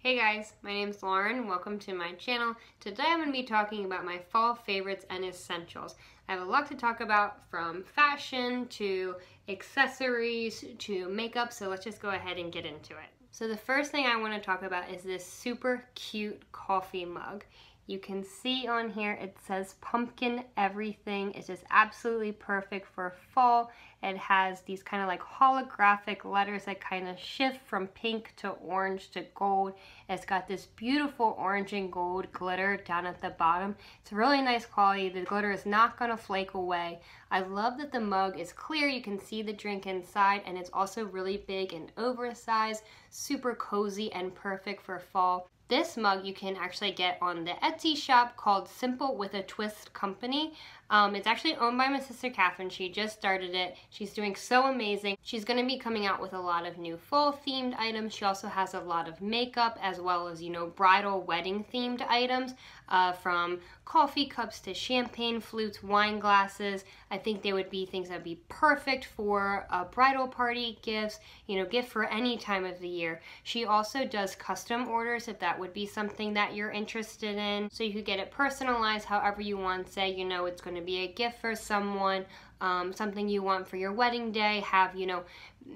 Hey guys, my name is Lauren. Welcome to my channel. Today I'm going to be talking about my fall favorites and essentials. I have a lot to talk about, from fashion to accessories to makeup, so let's just go ahead and get into it. So the first thing I want to talk about is this super cute coffee mug. You can see on here it says pumpkin everything. It's just absolutely perfect for fall. It has these kind of like holographic letters that kind of shift from pink to orange to gold. It's got this beautiful orange and gold glitter down at the bottom. It's really nice quality. The glitter is not going to flake away. I love that the mug is clear. You can see the drink inside, and it's also really big and oversized, super cozy and perfect for fall. This mug you can actually get on the Etsy shop called Simple with a Twist Company. It's actually owned by my sister Catherine. She just started it. She's doing so amazing. She's going to be coming out with a lot of new fall themed items. She also has a lot of makeup as well as, bridal wedding themed items, from coffee cups to champagne flutes, wine glasses. I think they would be things that would be perfect for a bridal party gifts, gift for any time of the year. She also does custom orders if that would be something that you're interested in. So you could get it personalized however you want. Say, it's going to be a gift for someone, something you want for your wedding day, have,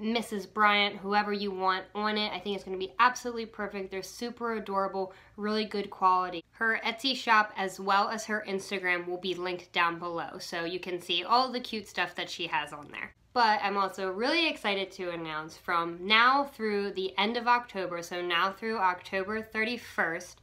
Mrs. Bryant, whoever you want on it. I think it's going to be absolutely perfect. They're super adorable, really good quality. Her Etsy shop as well as her Instagram will be linked down below, so you can see all the cute stuff that she has on there. But I'm also really excited to announce from now through the end of October, so now through October 31st,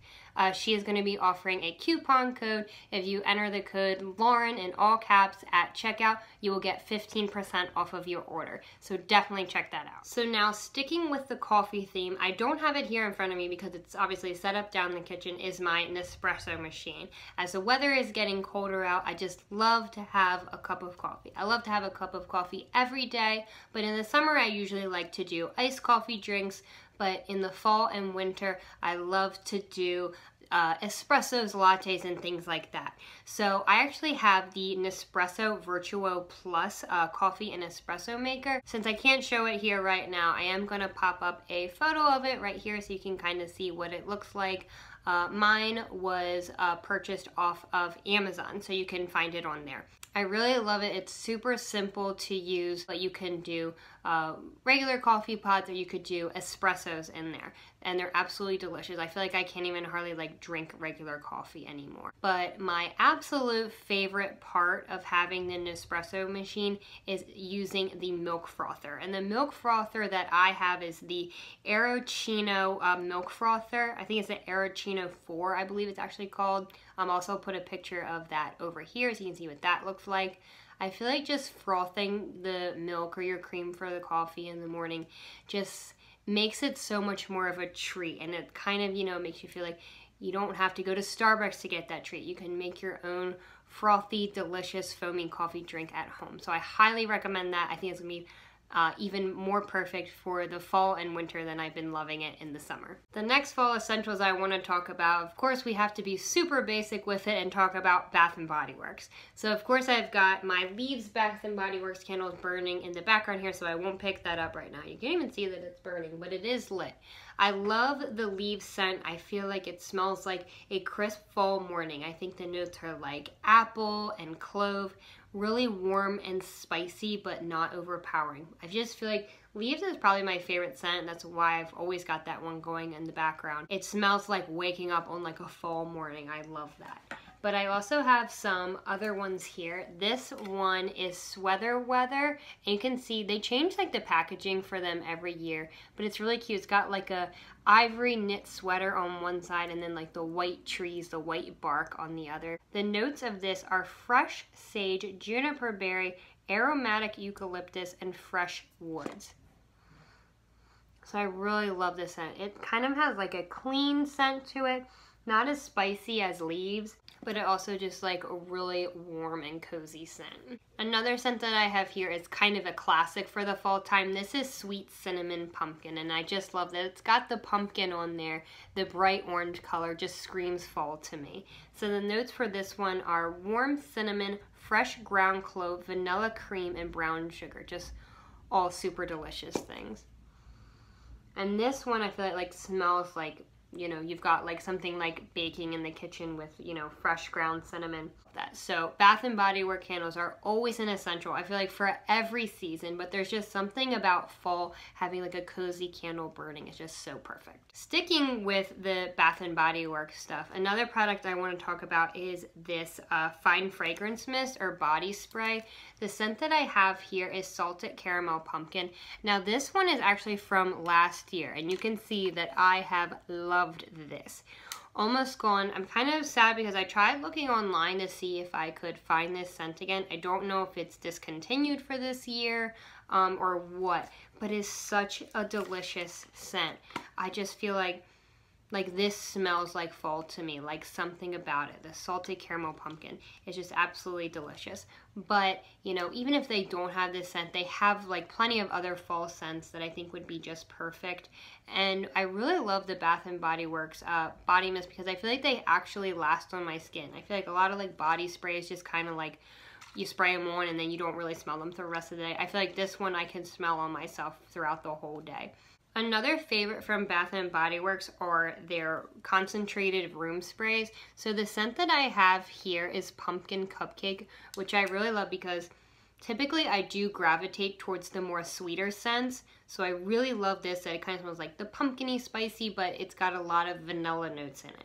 she is going to be offering a coupon code. If you enter the code Lauren in all caps at checkout, you will get 15% off of your order. So definitely check that out. So now, sticking with the coffee theme, I don't have it here in front of me because it's obviously set up down in the kitchen, is my Nespresso machine. As the weather is getting colder out, I just love to have a cup of coffee. I love to have a cup of coffee every day, but in the summer I usually like to do iced coffee drinks. But in the fall and winter, I love to do espressos, lattes, and things like that. So I actually have the Nespresso Virtuo Plus coffee and espresso maker. Since I can't show it here right now, I am going to pop up a photo of it right here so you can kind of see what it looks like. Mine was purchased off of Amazon, so you can find it on there. I really love it. It's super simple to use, but you can do regular coffee pods, or you could do espressos in there, and they're absolutely delicious. I feel like I can't even hardly drink regular coffee anymore. But my absolute favorite part of having the Nespresso machine is using the milk frother. And the milk frother that I have is the Aeroccino milk frother. I think it's the Aeroccino 4, I believe it's actually called. I'll also put a picture of that over here so you can see what that looks like. I feel like just frothing the milk or your cream for the coffee in the morning just makes it so much more of a treat, and it kind of, makes you feel like you don't have to go to Starbucks to get that treat. You can make your own frothy, delicious, foaming coffee drink at home. So I highly recommend that. I think it's going to be even more perfect for the fall and winter than I've been loving it in the summer. The next fall essentials I want to talk about, of course, we have to be super basic with it and talk about Bath & Body Works. So of course I've got my Leaves Bath & Body Works candles burning in the background here, so I won't pick that up right now. You can't even see that it's burning, but it is lit. I love the leaves scent. I feel like it smells like a crisp fall morning. I think the notes are like apple and clove, really warm and spicy, but not overpowering. I just feel like leaves is probably my favorite scent. That's why I've always got that one going in the background. It smells like waking up on like a fall morning. I love that. But I also have some other ones here. This one is Sweater Weather, and you can see they change like the packaging for them every year, but it's really cute. It's got like a ivory knit sweater on one side and then like the white trees, the white bark on the other. The notes of this are fresh sage, juniper berry, aromatic eucalyptus, and fresh woods. So I really love this scent. It kind of has like a clean scent to it, not as spicy as leaves, but it also just like a really warm and cozy scent. Another scent that I have here is kind of a classic for the fall time. This is Sweet Cinnamon Pumpkin, and I just love that it's got the pumpkin on there. The bright orange color just screams fall to me. So the notes for this one are warm cinnamon, fresh ground clove, vanilla cream, and brown sugar. Just all super delicious things. And this one I feel like smells like you know, you've got like something like baking in the kitchen with, you know, fresh ground cinnamon. So Bath and Body Works candles are always an essential, I feel like, for every season, but there's just something about fall having like a cozy candle burning is just so perfect. Sticking with the Bath and Body Works stuff, another product I want to talk about is this fine fragrance mist or body spray. The scent that I have here is Salted Caramel Pumpkin. Now this one is actually from last year, and you can see that I have loved this. Almost gone. I'm kind of sad because I tried looking online to see if I could find this scent again. I don't know if it's discontinued for this year or what, but it's such a delicious scent. I just feel like this smells like fall to me, like something about it. The salted caramel pumpkin is just absolutely delicious. But, you know, even if they don't have this scent, they have like plenty of other fall scents that I think would be just perfect. And I really love the Bath and Body Works body mist because I feel like they actually last on my skin. I feel like a lot of like body sprays just kind of like you spray them on and then you don't really smell them for the rest of the day. I feel like this one I can smell on myself throughout the whole day. Another favorite from Bath and Body Works are their concentrated room sprays. So the scent that I have here is Pumpkin Cupcake, which I really love because typically I do gravitate towards the more sweeter scents. So I really love this, that it kind of smells like the pumpkin-y spicy, but it's got a lot of vanilla notes in it.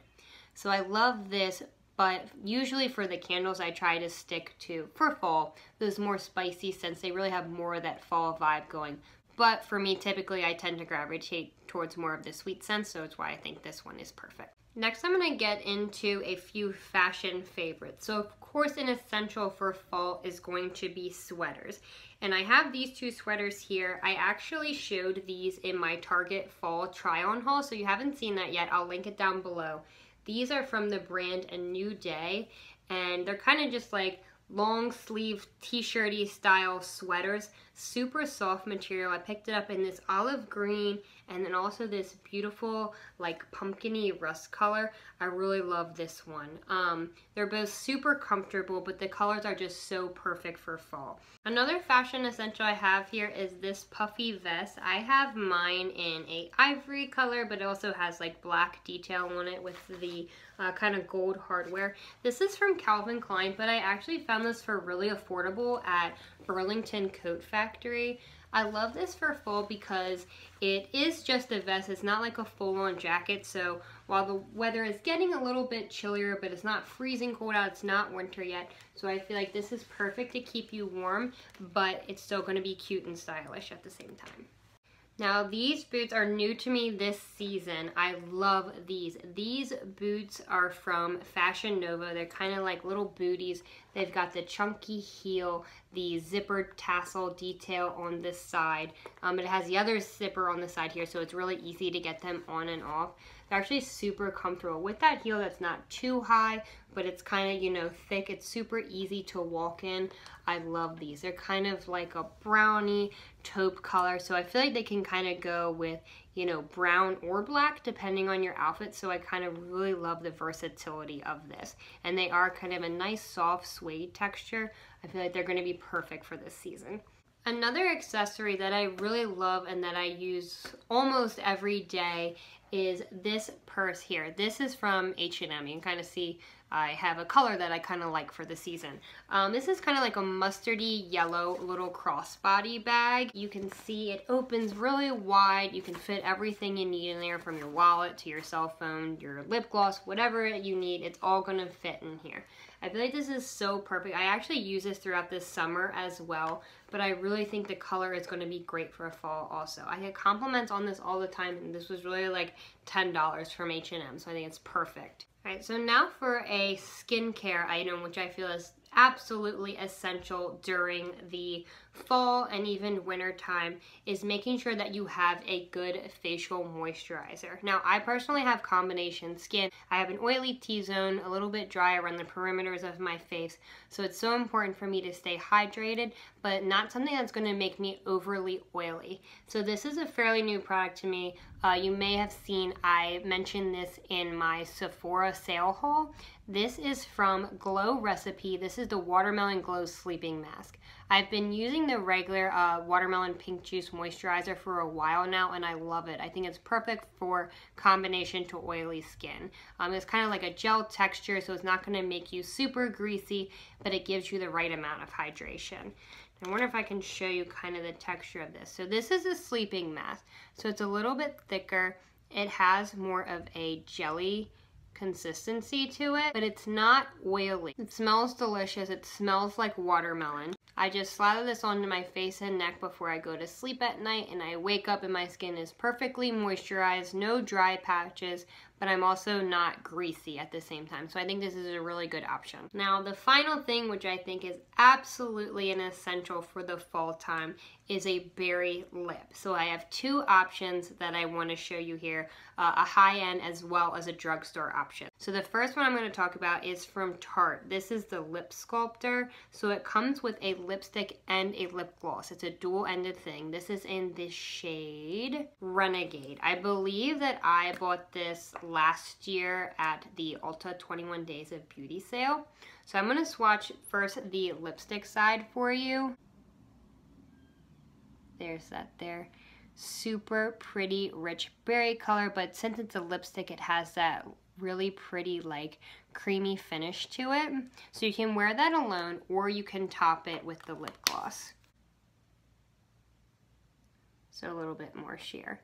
So I love this, but usually for the candles I try to stick to, for fall, those more spicy scents. They really have more of that fall vibe going. But for me, typically I tend to gravitate towards more of the sweet scents, so it's why I think this one is perfect. Next, I'm going to get into a few fashion favorites. So of course, an essential for fall is going to be sweaters. And I have these two sweaters here. I actually showed these in my Target fall try-on haul, so you haven't seen that yet. I'll link it down below. These are from the brand A New Day, and they're kind of just like long sleeve t-shirty style sweaters, super soft material. I picked it up in this olive green and then also this beautiful like pumpkin-y rust color. I really love this one. They're both super comfortable, but the colors are just so perfect for fall. Another fashion essential I have here is this puffy vest. I have mine in a ivory color, but it also has like black detail on it with the kind of gold hardware. This is from Calvin Klein, but I actually found this for really affordable at Burlington Coat Factory. I love this for fall because it is just a vest. It's not like a full-on jacket, so while the weather is getting a little bit chillier, but it's not freezing cold out, it's not winter yet, so I feel like this is perfect to keep you warm, but it's still going to be cute and stylish at the same time. Now these boots are new to me this season. I love these. These boots are from Fashion Nova. They're kind of like little booties. They've got the chunky heel, the zippered tassel detail on this side. It has the other zipper on the side here, so it's really easy to get them on and off. They're actually super comfortable. With that heel that's not too high, but it's kind of, you know, thick. It's super easy to walk in. I love these. They're kind of like a brownie taupe color, so I feel like they can kind of go with, you know, brown or black depending on your outfit, so I kind of really love the versatility of this. And they are kind of a nice soft suede texture. I feel like they're going to be perfect for this season. Another accessory that I really love and that I use almost every day is this purse here. This is from H&M. You can kind of see I have a color that I kind of like for the season. This is kind of like a mustardy yellow little crossbody bag. You can see it opens really wide. You can fit everything you need in there, from your wallet to your cell phone, your lip gloss, whatever you need. It's all gonna fit in here. I feel like this is so perfect. I actually use this throughout this summer as well, but I really think the color is going to be great for a fall also. I get compliments on this all the time, and this was really like $10 from H&M, so I think it's perfect. Alright, so now for a skincare item, which I feel is absolutely essential during the fall and even winter time, is making sure that you have a good facial moisturizer. Now, I personally have combination skin. I have an oily T-zone, a little bit dry around the perimeters of my face, so it's so important for me to stay hydrated, but not something that's going to make me overly oily. So this is a fairly new product to me. You may have seen I mentioned this in my Sephora sale haul. This is from Glow Recipe. This is the Watermelon Glow Sleeping Mask. I've been using the regular watermelon pink juice moisturizer for a while now, and I love it. I think it's perfect for combination to oily skin. It's kind of like a gel texture, so it's not going to make you super greasy, but it gives you the right amount of hydration. I wonder if I can show you kind of the texture of this. So this is a sleeping mask, so it's a little bit thicker. It has more of a jelly consistency to it, but it's not oily. It smells delicious. It smells like watermelon. I just slather this onto my face and neck before I go to sleep at night, and I wake up and my skin is perfectly moisturized, no dry patches, but I'm also not greasy at the same time. So I think this is a really good option. Now, the final thing, which I think is absolutely an essential for the fall time, is a berry lip. So I have two options that I want to show you here, a high-end as well as a drugstore option. So the first one I'm going to talk about is from Tarte. This is the Lip Sculptor. So it comes with a lipstick and a lip gloss. It's a dual-ended thing. This is in the shade Renegade. I believe that I bought this last year at the Ulta 21 Days of Beauty sale. So I'm going to swatch first the lipstick side for you. There's that there. Super pretty, rich berry color, but since it's a lipstick, it has that really pretty, like, creamy finish to it. So you can wear that alone, or you can top it with the lip gloss. So a little bit more sheer.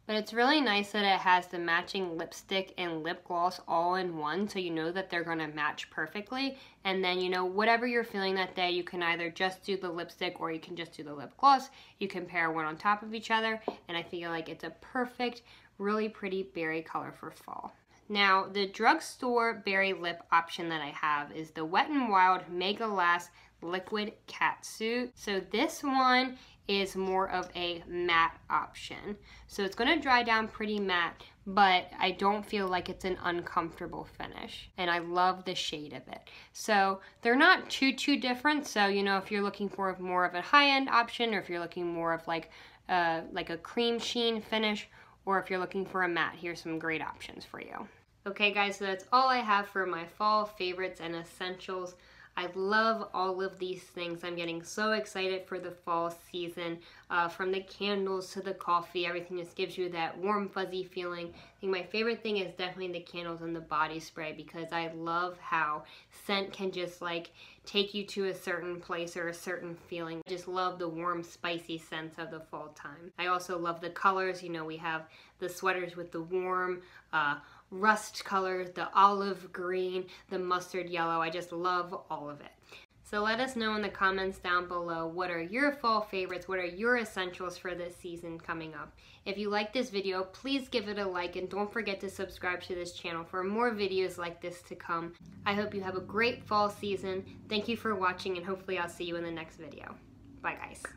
But it's really nice that it has the matching lipstick and lip gloss all in one, so you know that they're going to match perfectly. And then, you know, whatever you're feeling that day, you can either just do the lipstick or you can just do the lip gloss. You can pair one on top of each other, and I feel like it's a perfect, really pretty berry color for fall. Now, the drugstore berry lip option that I have is the Wet n Wild Mega Last Liquid Catsuit. So this one is more of a matte option. So it's going to dry down pretty matte, but I don't feel like it's an uncomfortable finish. And I love the shade of it. So they're not too different. So, you know, if you're looking for more of a high-end option, or if you're looking more of like a cream sheen finish, or if you're looking for a matte, here's some great options for you. Okay guys, so that's all I have for my fall favorites and essentials. I love all of these things. I'm getting so excited for the fall season. From the candles to the coffee, everything just gives you that warm, fuzzy feeling. I think my favorite thing is definitely the candles and the body spray, because I love how scent can just like take you to a certain place or a certain feeling. I just love the warm, spicy scents of the fall time. I also love the colors. You know, we have the sweaters with the warm, rust colors, the olive green, the mustard yellow. I just love all of it. So let us know in the comments down below, what are your fall favorites? What are your essentials for this season coming up? If you like this video, please give it a like, and don't forget to subscribe to this channel for more videos like this to come. I hope you have a great fall season. Thank you for watching, and hopefully I'll see you in the next video. Bye guys.